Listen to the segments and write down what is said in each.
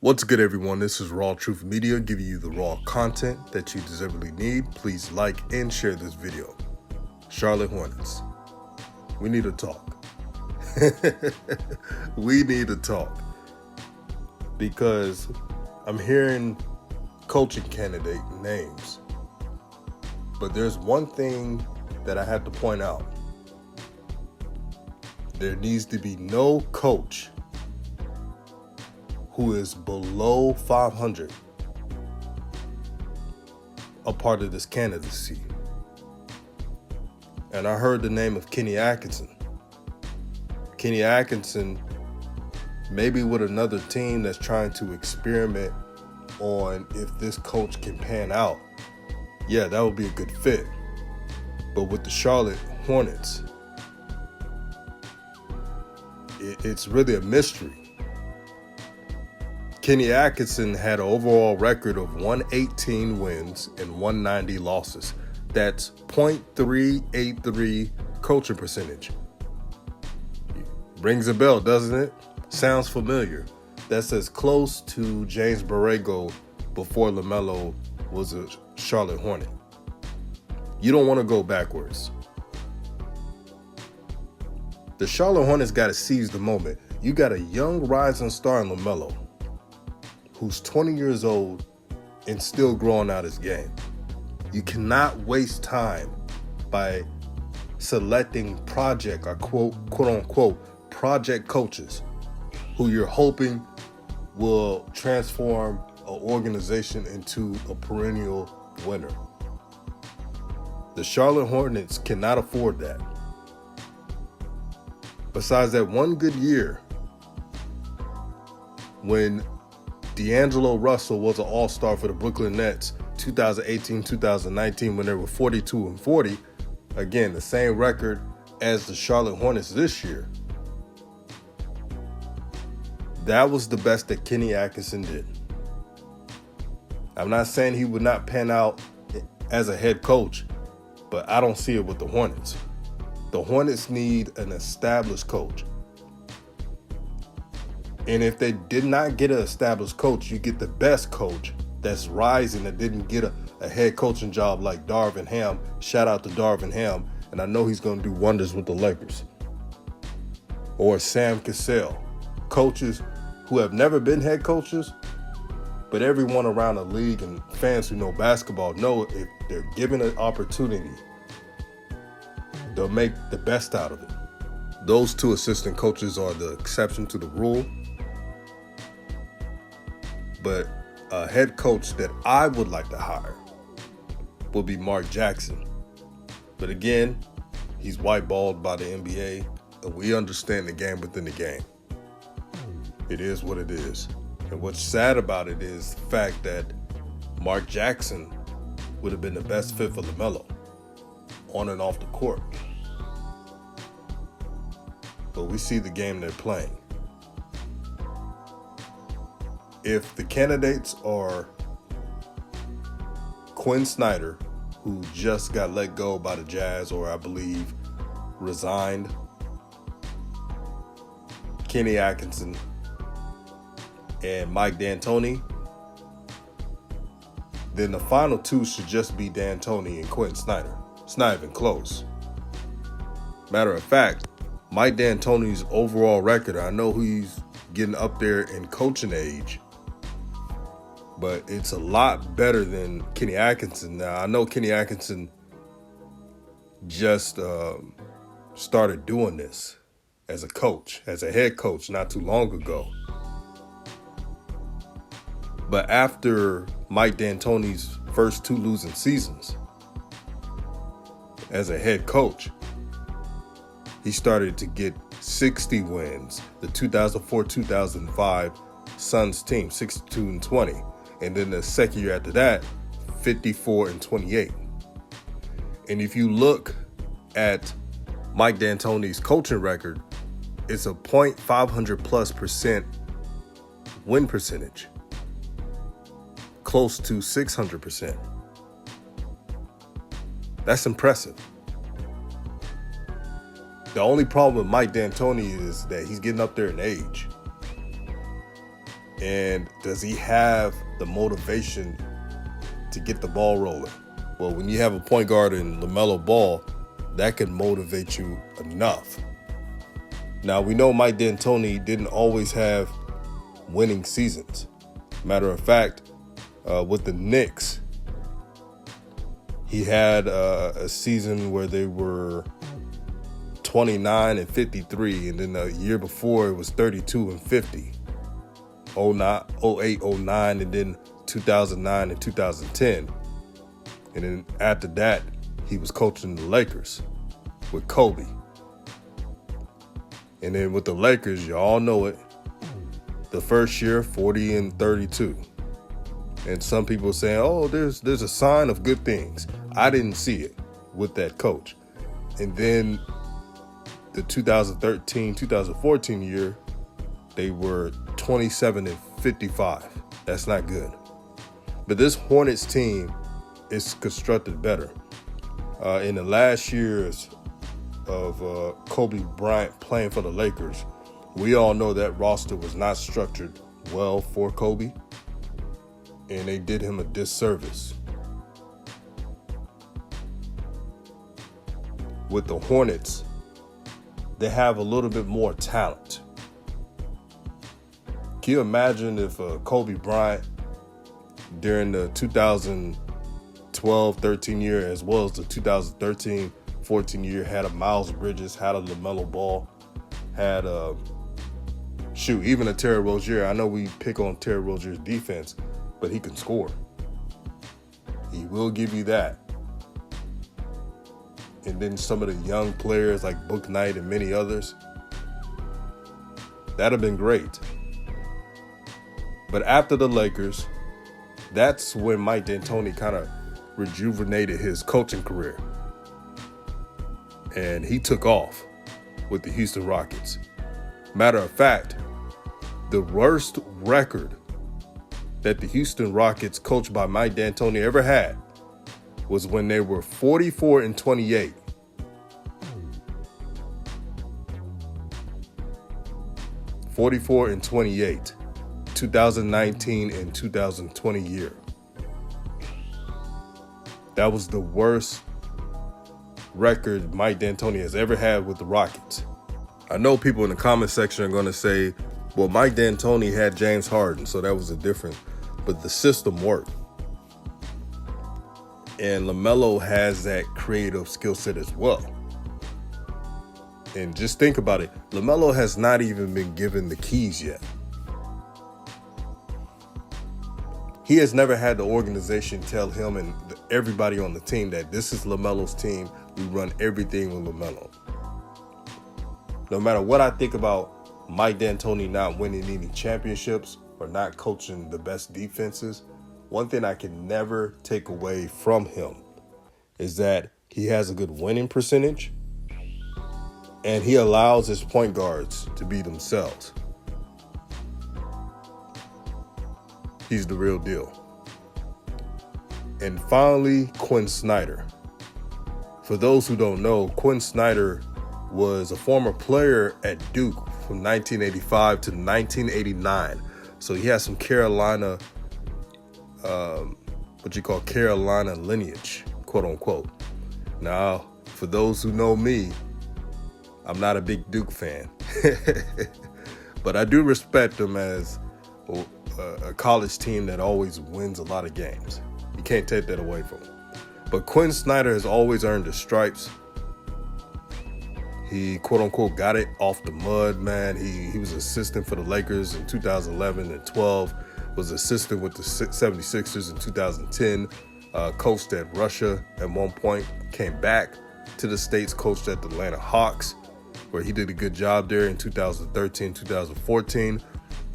What's good, everyone? This is RawTruth Media, giving you the raw content that you deservedly need. Please like and share this video. Charlotte Hornets. We need to talk. We need to talk. Because I'm hearing coaching candidate names. But there's one thing that I have to point out. There needs to be no coach who is below 500 a part of this candidacy. And I heard the name of Kenny Atkinson. Kenny Atkinson, maybe with another team that's trying to experiment on if this coach can pan out. Yeah, that would be a good fit. But with the Charlotte Hornets, it's really a mystery. Kenny Atkinson had an overall record of 118 wins and 190 losses. That's .383 coaching percentage. Rings a bell, doesn't it? Sounds familiar. That's as close to James Borrego before LaMelo was a Charlotte Hornet. You don't want to go backwards. The Charlotte Hornets got to seize the moment. You got a young rising star in LaMelo, who's 20 years old and still growing out his game. You cannot waste time by selecting project or quote unquote project coaches who you're hoping will transform an organization into a perennial winner. The Charlotte Hornets cannot afford that. Besides that one good year when D'Angelo Russell was an all-star for the Brooklyn Nets 2018-2019 when they were 42-40. Again, the same record as the Charlotte Hornets this year. That was the best that Kenny Atkinson did. I'm not saying he would not pan out as a head coach, but I don't see it with the Hornets. The Hornets need an established coach. And if they did not get an established coach, you get the best coach that's rising that didn't get a head coaching job like Darvin Ham. Shout out to Darvin Ham. And I know he's going to do wonders with the Lakers. Or Sam Cassell. Coaches who have never been head coaches, but everyone around the league and fans who know basketball know if they're given an opportunity, they'll make the best out of it. Those two assistant coaches are the exception to the rule. But a head coach that I would like to hire would be Mark Jackson. But again, he's whiteballed by the NBA, and we understand the game within the game. It is what it is. And what's sad about it is the fact that Mark Jackson would have been the best fit for LaMelo on and off the court. But we see the game they're playing. If the candidates are Quinn Snyder, who just got let go by the Jazz, or I believe resigned, Kenny Atkinson, and Mike D'Antoni, then the final two should just be D'Antoni and Quinn Snyder. It's not even close. Matter of fact, Mike D'Antoni's overall record, I know he's getting up there in coaching age, but it's a lot better than Kenny Atkinson. Now, I know Kenny Atkinson just started doing this as a coach, as a head coach, not too long ago. But after Mike D'Antoni's first two losing seasons as a head coach, he started to get 60 wins. The 2004-2005 Suns team, 62-20. And then the second year after that, 54-28. And if you look at Mike D'Antoni's coaching record, it's a .500+% win percentage, close to 600%. That's impressive. The only problem with Mike D'Antoni is that he's getting up there in age. And does he have the motivation to get the ball rolling? Well, when you have a point guard in LaMelo Ball, that can motivate you enough. Now, we know Mike D'Antoni didn't always have winning seasons. Matter of fact, with the Knicks, he had a season where they were 29-53, and then the year before it was 32-50. 08, 09, and then 2009 and 2010. And then after that, he was coaching the Lakers with Kobe. And then with the Lakers, you all know it, the first year, 40-32. And some people saying, oh, there's a sign of good things. I didn't see it with that coach. And then the 2013-2014 year, they were 27-55. That's not good. But this Hornets team is constructed better. In the last years of Kobe Bryant playing for the Lakers, we all know that roster was not structured well for Kobe, and they did him a disservice. With the Hornets, they have a little bit more talent. Can you imagine if Kobe Bryant, during the 2012-13 year, as well as the 2013-14 year, had a Miles Bridges, had a LaMelo Ball, had even a Terry Rozier. I know we pick on Terry Rozier's defense, but he can score. He will give you that. And then some of the young players like Book Knight and many others, that'd have been great. But after the Lakers, that's when Mike D'Antoni kind of rejuvenated his coaching career. And he took off with the Houston Rockets. Matter of fact, the worst record that the Houston Rockets, coached by Mike D'Antoni, ever had was when they were 44-28. (44-28), 2019 and 2020 year. That was the worst record Mike D'Antoni has ever had with the Rockets. I know people in the comment section are going to say, well, Mike D'Antoni had James Harden, so that was a different, but the system worked. And LaMelo has that creative skill set as well. And just think about it. LaMelo has not even been given the keys yet. He has never had the organization tell him and everybody on the team that this is LaMelo's team. We run everything with LaMelo. No matter what I think about Mike D'Antoni not winning any championships or not coaching the best defenses, one thing I can never take away from him is that he has a good winning percentage and he allows his point guards to be themselves. He's the real deal. And finally, Quinn Snyder. For those who don't know, Quinn Snyder was a former player at Duke from 1985 to 1989. So he has some Carolina, Carolina lineage, quote unquote. Now, for those who know me, I'm not a big Duke fan, but I do respect them as a college team that always wins a lot of games. You can't take that away from him. But Quinn Snyder has always earned his stripes. He, quote unquote, got it off the mud, man. He was assistant for the Lakers in 2011 and 12, was assistant with the 76ers in 2010, coached at Russia at one point, came back to the States, coached at the Atlanta Hawks, where he did a good job there in 2013, 2014.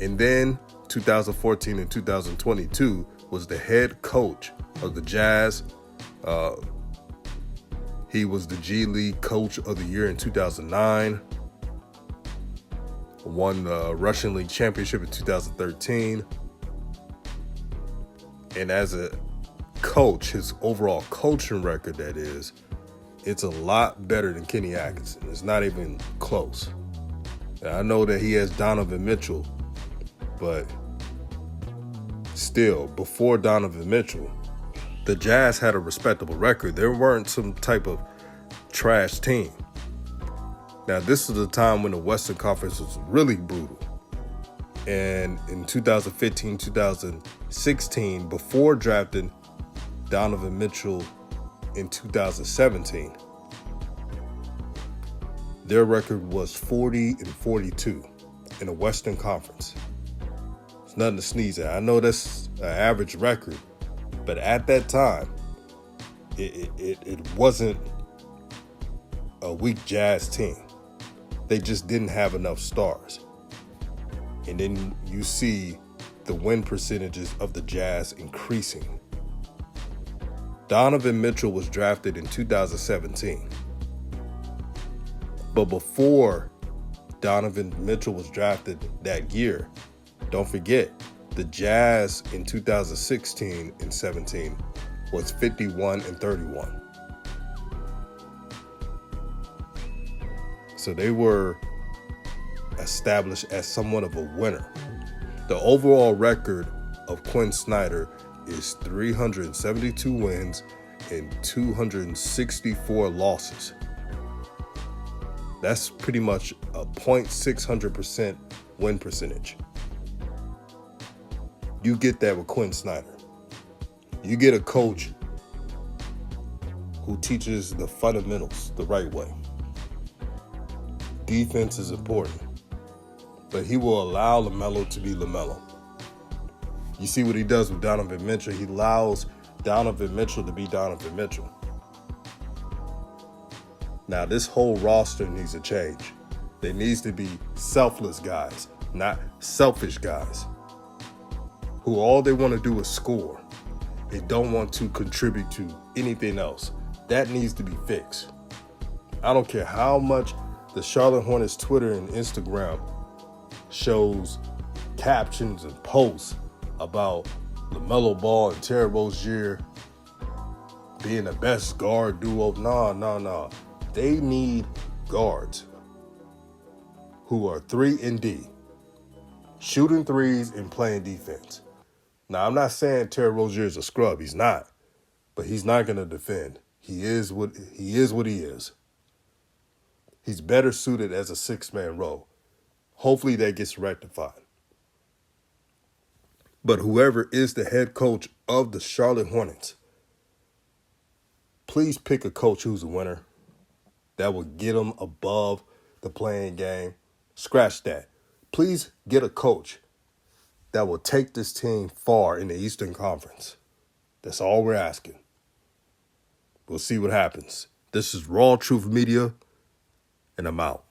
And then 2014 and 2022 was the head coach of the Jazz. He was the G League Coach of the Year in 2009. Won the Russian League Championship in 2013. And as a coach, his overall coaching record, that is, it's a lot better than Kenny Atkinson. It's not even close. And I know that he has Donovan Mitchell, but still, before Donovan Mitchell, the Jazz had a respectable record. There weren't some type of trash team. Now, this is the time when the Western Conference was really brutal. And in 2015, 2016, before drafting Donovan Mitchell in 2017, their record was 40-42 in the Western Conference. It's nothing to sneeze at. I know that's an average record, but at that time, it wasn't a weak Jazz team. They just didn't have enough stars. And then you see the win percentages of the Jazz increasing. Donovan Mitchell was drafted in 2017. But before Donovan Mitchell was drafted that year, don't forget, the Jazz in 2016 and 17 was 51-31. So they were established as somewhat of a winner. The overall record of Quinn Snyder is 372 wins and 264 losses. That's pretty much a 0.600% win percentage. You get that with Quinn Snyder. You get a coach who teaches the fundamentals the right way. Defense is important, but he will allow LaMelo to be LaMelo. You see what he does with Donovan Mitchell. He allows Donovan Mitchell to be Donovan Mitchell. Now, this whole roster needs a change. There needs to be selfless guys, not selfish guys, who all they want to do is score. They don't want to contribute to anything else. That needs to be fixed. I don't care how much the Charlotte Hornets Twitter and Instagram shows captions and posts about LaMelo Ball and Terry Rozier being the best guard duo. No. They need guards who are 3-and-D, shooting threes and playing defense. Now, I'm not saying Terry Rozier is a scrub. He's not. But he's not going to defend. He is what he is. He's better suited as a six-man role. Hopefully that gets rectified. But whoever is the head coach of the Charlotte Hornets, please pick a coach who's a winner that will get them above the playing game. Scratch that. Please get a coach that will take this team far in the Eastern Conference. That's all we're asking. We'll see what happens. This is RawTruth Media, and I'm out.